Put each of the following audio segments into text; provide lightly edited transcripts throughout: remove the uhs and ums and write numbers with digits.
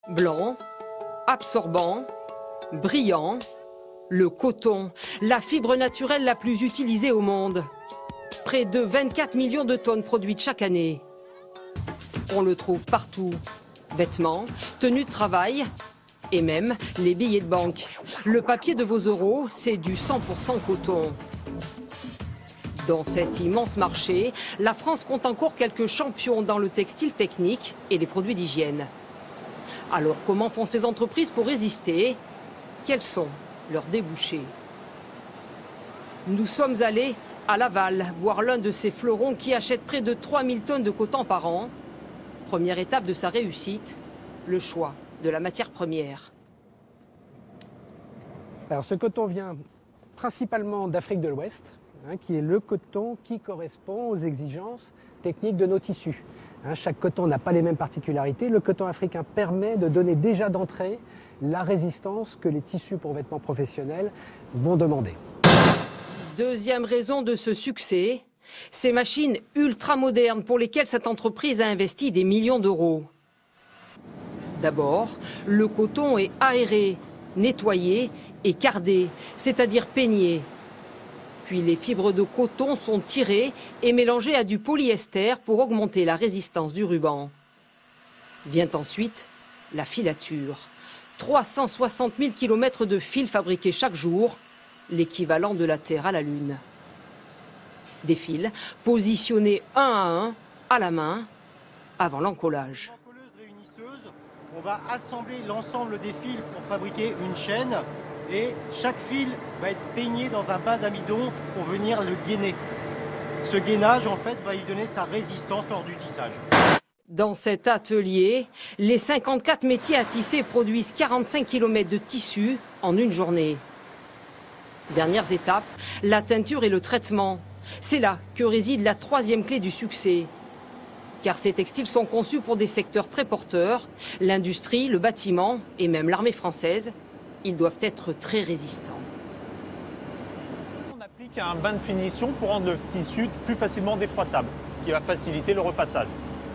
Blanc, absorbant, brillant, le coton, la fibre naturelle la plus utilisée au monde. Près de 24 millions de tonnes produites chaque année. On le trouve partout. Vêtements, tenues de travail et même les billets de banque. Le papier de vos euros, c'est du 100% coton. Dans cet immense marché, la France compte encore quelques champions dans le textile technique et les produits d'hygiène. Alors comment font ces entreprises pour résister? Quels sont leurs débouchés? Nous sommes allés à Laval voir l'un de ces fleurons qui achète près de 3000 tonnes de coton par an. Première étape de sa réussite, le choix de la matière première. Alors ce coton vient principalement d'Afrique de l'Ouest, qui est le coton qui correspond aux exigences techniques de nos tissus. Chaque coton n'a pas les mêmes particularités. Le coton africain permet de donner déjà d'entrée la résistance que les tissus pour vêtements professionnels vont demander. Deuxième raison de ce succès, ces machines ultra modernes pour lesquelles cette entreprise a investi des millions d'euros. D'abord, le coton est aéré, nettoyé et cardé, c'est-à-dire peigné. Puis les fibres de coton sont tirées et mélangées à du polyester pour augmenter la résistance du ruban. Vient ensuite la filature. 360 000 km de fils fabriqués chaque jour, l'équivalent de la Terre à la Lune. Des fils positionnés un à un, à la main, avant l'encollage. On va assembler l'ensemble des fils pour fabriquer une chaîne. Et chaque fil va être peigné dans un bain d'amidon pour venir le gainer. Ce gainage, en fait, va lui donner sa résistance lors du tissage. Dans cet atelier, les 54 métiers à tisser produisent 45 km de tissu en une journée. Dernières étapes, la teinture et le traitement. C'est là que réside la troisième clé du succès. Car ces textiles sont conçus pour des secteurs très porteurs, l'industrie, le bâtiment et même l'armée française. Ils doivent être très résistants. On applique un bain de finition pour rendre le tissu plus facilement défroissable, ce qui va faciliter le repassage.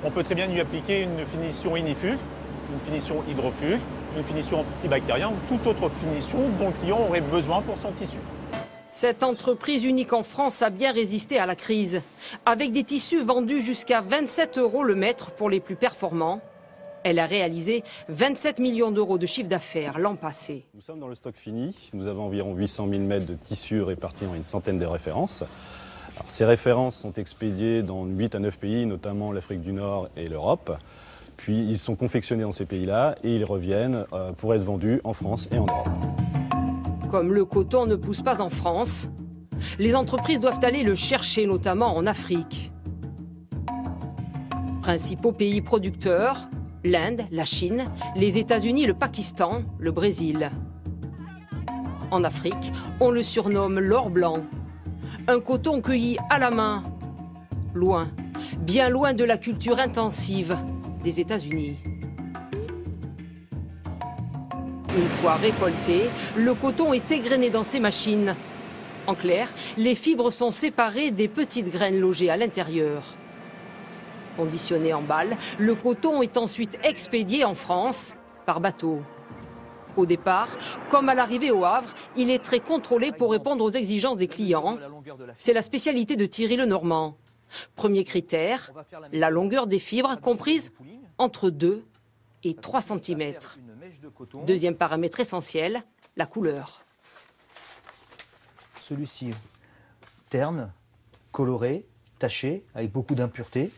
On peut très bien lui appliquer une finition ignifuge, une finition hydrofuge, une finition antibactérienne ou toute autre finition dont le client aurait besoin pour son tissu. Cette entreprise unique en France a bien résisté à la crise, avec des tissus vendus jusqu'à 27 € le mètre pour les plus performants. Elle a réalisé 27 millions d'euros de chiffre d'affaires l'an passé. Nous sommes dans le stock fini. Nous avons environ 800 000 mètres de tissus répartis en une centaine de références. Alors, ces références sont expédiées dans 8 à 9 pays, notamment l'Afrique du Nord et l'Europe. Puis ils sont confectionnés dans ces pays-là et ils reviennent pour être vendus en France et en Europe. Comme le coton ne pousse pas en France, les entreprises doivent aller le chercher, notamment en Afrique. Principaux pays producteurs: l'Inde, la Chine, les États-Unis, le Pakistan, le Brésil. En Afrique, on le surnomme l'or blanc. Un coton cueilli à la main, loin, bien loin de la culture intensive des États-Unis. Une fois récolté, le coton est égrené dans ces machines. En clair, les fibres sont séparées des petites graines logées à l'intérieur. Conditionné en balles, le coton est ensuite expédié en France par bateau. Au départ, comme à l'arrivée au Havre, il est très contrôlé pour répondre aux exigences des clients. C'est la spécialité de Thierry Lenormand. Premier critère, la longueur des fibres comprise entre 2 et 3 cm. Deuxième paramètre essentiel, la couleur. Celui-ci, terne, coloré, taché, avec beaucoup d'impuretés.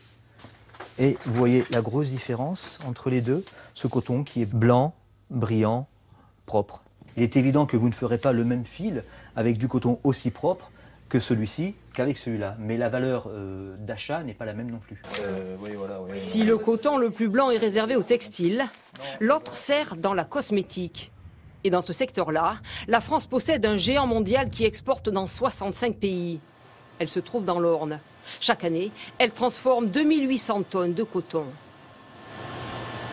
Et vous voyez la grosse différence entre les deux, ce coton qui est blanc, brillant, propre. Il est évident que vous ne ferez pas le même fil avec du coton aussi propre que celui-ci qu'avec celui-là. Mais la valeur d'achat n'est pas la même non plus. Si le coton le plus blanc est réservé au textile, l'autre sert dans la cosmétique. Et dans ce secteur-là, la France possède un géant mondial qui exporte dans 65 pays. Elle se trouve dans l'Orne. Chaque année, elle transforme 2800 tonnes de coton.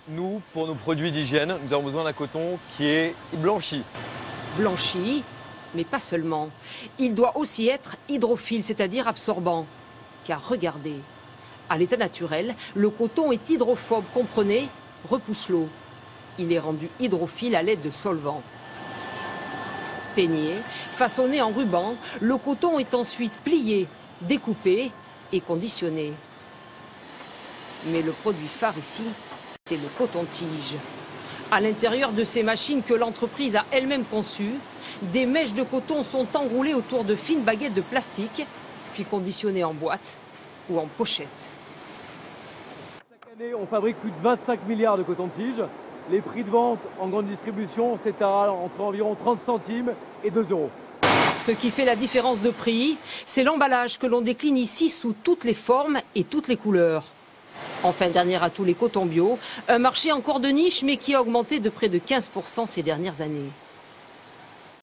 Nous, pour nos produits d'hygiène, nous avons besoin d'un coton qui est blanchi. Blanchi, mais pas seulement. Il doit aussi être hydrophile, c'est-à-dire absorbant. Car regardez, à l'état naturel, le coton est hydrophobe, comprenez, repousse l'eau. Il est rendu hydrophile à l'aide de solvants. Peigné, façonné en ruban, le coton est ensuite plié, découpé et conditionné. Mais le produit phare ici, c'est le coton-tige. À l'intérieur de ces machines que l'entreprise a elle-même conçues, des mèches de coton sont enroulées autour de fines baguettes de plastique, puis conditionnées en boîte ou en pochette. Chaque année, on fabrique plus de 25 milliards de coton-tige. Les prix de vente en grande distribution s'étalent entre environ 30 centimes et 2 euros. Ce qui fait la différence de prix, c'est l'emballage que l'on décline ici sous toutes les formes et toutes les couleurs. Enfin, dernier atout, les cotons bio, un marché encore de niche mais qui a augmenté de près de 15% ces dernières années.